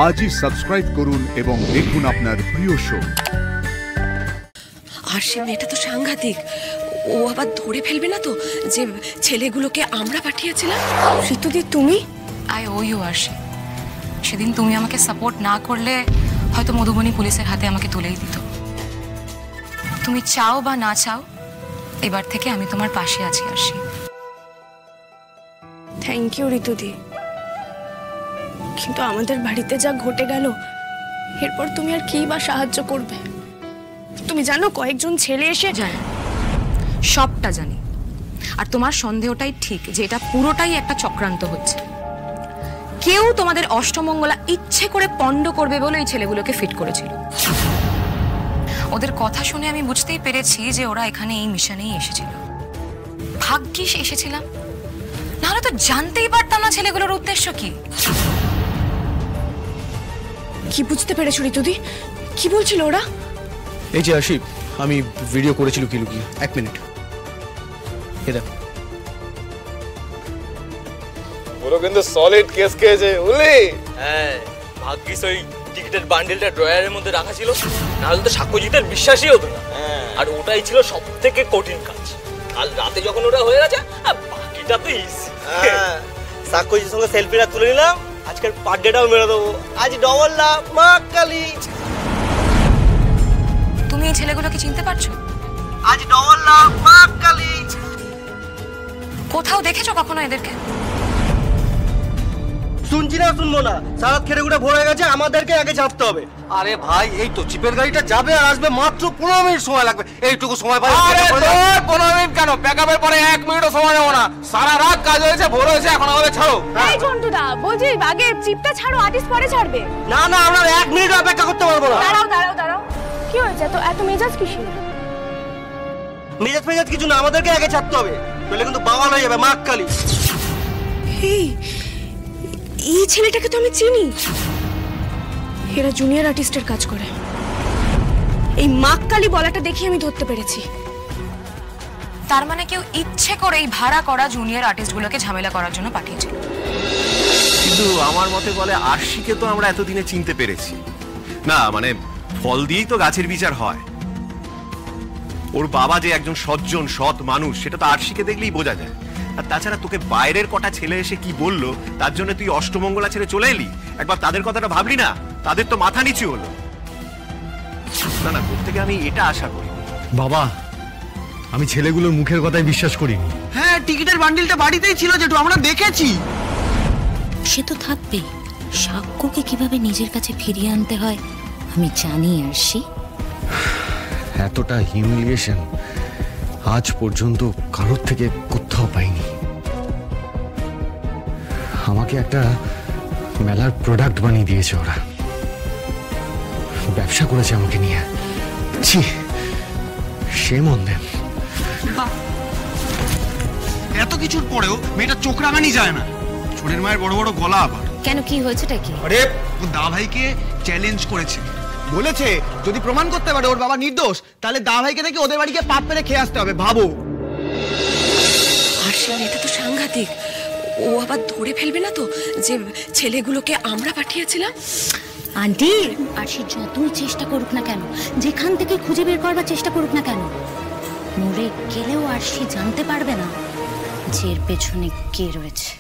আজই সাবস্ক্রাইব করুন এবং দেখুন আপনার প্রিয় শো। আর সে মেয়েটা তো সাংঘাতিক, ও আবার ধরে ফেলবে না তো যে ছেলেগুলোকে আমরা পাঠিয়েছিলাম? ঋতুদি তুমি? আই ও ইউ আরশি। সেদিন তুমি আমাকে সাপোর্ট না করলে হয়তো মধুবনী পুলিশের হাতে আমাকে তুলেই দিত। তুমি চাও বা না চাও, এবার থেকে আমি তোমার পাশে আছি আরশি। থ্যাংক ইউ ঋতুদি, কিন্তু আমাদের বাড়িতে যা ঘটে গেল এরপর তুমি আর কি বা সাহায্য করবে? তুমি জানো কয়েকজন ছেলে এসে জানি, সবটা জানি। আর তোমার সন্দেহটাই ঠিক যে এটা পুরোটাই একটা চক্রান্ত হচ্ছে। কেউ তোমাদের অষ্টমঙ্গলা ইচ্ছে করে পণ্ড করবে বলে এই ছেলেগুলোকে ফিট করেছিল। ওদের কথা শুনে আমি বুঝতেই পেরেছি যে ওরা এখানে এই মিশনেই এসেছিল। ভাগ্যিস এসেছিলাম, নাহলে তো জানতেই পারতাম না ছেলেগুলোর উদ্দেশ্য কি। কি বুঝতে পেরেছো ঋতুদি? কি বলছিল ওরা? এই যে আশিক, আমি ভিডিও করেছি লুকিয়ে লুকিয়ে। 1 মিনিট, এ দেখো। পুরো কিন্তু সলিড কেস খেয়েছে বুঝলি? হ্যাঁ, ভাগ্যিস ওই টিকিটের বান্ডেলটা ড্রয়ারের মধ্যে রাখা ছিল, নাহলে তো সাক্ষ্যজিতের বিশ্বাসই হতো না। আর ওটাই ছিল সব থেকে কঠিন কাজ। কাল রাতে যখন ওটা হয়ে গেছে, বাকিটা তো ইজি। সাক্ষ্যজিতের সঙ্গে সেলফিটা তুলে নিলাম, আজকের পার্টিটাও মেরে দেবো। আজ ডবল লাভ, মা কালী। তুমি এই ছেলেগুলোকে চিনতে পারছো? আজ ডবল লাভ, মা কালী। কোথাও দেখেছো কখনো এদেরকে? শুনছি না, শুনবো না। সারাত খেটে খুঁটে ভরে গেছে, আমাদেরকে আগে চাপতে হবে। আরে ভাই, এই তো চিপের গাড়িটা যাবে আর আসবে মাত্র 15 মিনিট সময় লাগবে। এইটুকু সময় পাই? আরে 15 মিনিট কেন, প্যাকআপের পরে 1 মিনিটও সময় নেব না। সারা রাত কাজ হয়েছে, ভোর হয়েছে, এখন আমাদের ছাড়ো। এই ঝন্টুদা, বলছি আগে চিপটা ছাড়ো, আর্টিস্ট পরে ছাড়বে। না না, আমরা 1 মিনিট অপেক্ষা করতে পারবো না। দাঁড়াও, কি হয়েছে? তো এত মেজাজ কিসের? মেজাজ কিছু না, আমাদেরকে আগে ছাড়তে হবে, তাহলে কিন্তু বাওয়াল হয়ে যাবে। মা কালী। এই ছেলেটাকে তো আমি চিনি, এরা জুনিয়র আর্টিস্টের কাজ করে। এই মাক্কালি বলাটা দেখে আমি ধরতে পেরেছি। তার মানে কেউ ইচ্ছে করে এই ভাড়া করা জুনিয়র আর্টিস্টগুলোকে ঝামেলা করার জন্য পাঠিয়েছিল। কিন্তু আমার মতে বলে আরশিকে তো আমরা এতদিনে চিনতে পেরেছি না, মানে ফল দিয়েই তো গাছের বিচার হয়। ওর বাবা যে একজন সজ্জন সৎ মানুষ, সেটা তো আরশিকে দেখলেই বোঝা যায়। আর তাছাড়া তোকে বাইরের কটা ছেলে এসে কি বললো, তার জন্য তুই অষ্টমঙ্গলা ছেড়ে চলে এলি? একবার তাদের কথাটা ভাবলি না? তাদের তো মাথা নিচু হলো। না না, তোর থেকে আমি এটা আশা করি। বাবা, আমি ছেলেগুলোর মুখের কথায় বিশ্বাস করিনি। হ্যাঁ, টিকিটের বান্ডিলটা বাড়িতেই ছিল যেটু, আমরা দেখেছি। সে তো থাকবে। সাক্ষ্যকে কিভাবে নিজের কাছে ফিরিয়ে আনতে হয় আমি জানি আরশি। এতটা হিউমিলিয়েশন আজ পর্যন্ত কারোর থেকে কোথাও পাইনি। আমাকে একটা মেলার প্রোডাক্ট বানিয়ে দিয়েছে ওরা, ব্যবসা করেছে আমাকে নিয়ে। ছি, shame on them। এত কিছুর পরেও মেয়েটা চোখ রাঙানি যায় না। ছোটের মায়ের বড় বড় গলা আবার। কেন, কি হয়েছেটা কি? আরে ও দা ভাইকে চ্যালেঞ্জ করেছে, বলেছে যদি প্রমাণ করতে পারে ওর বাবা নির্দোষ, তাহলে দা ভাইকে দেখে ওদের বাড়িকে পাপ পেরে খেয়ে আসতে হবে। ভাবো। আর সে মেয়েটা তো সাংঘাতিক, ও আবার ধরে ফেলবে না তো যে ছেলেগুলোকে আমরা পাঠিয়েছিলাম? আন্টি, আরশি যতই চেষ্টা করুক না কেন, যেখান থেকে খুঁজে বের করবার চেষ্টা করুক না কেন, মরে গেলেও আরশি জানতে পারবে না যে এর পেছনে কে রয়েছে।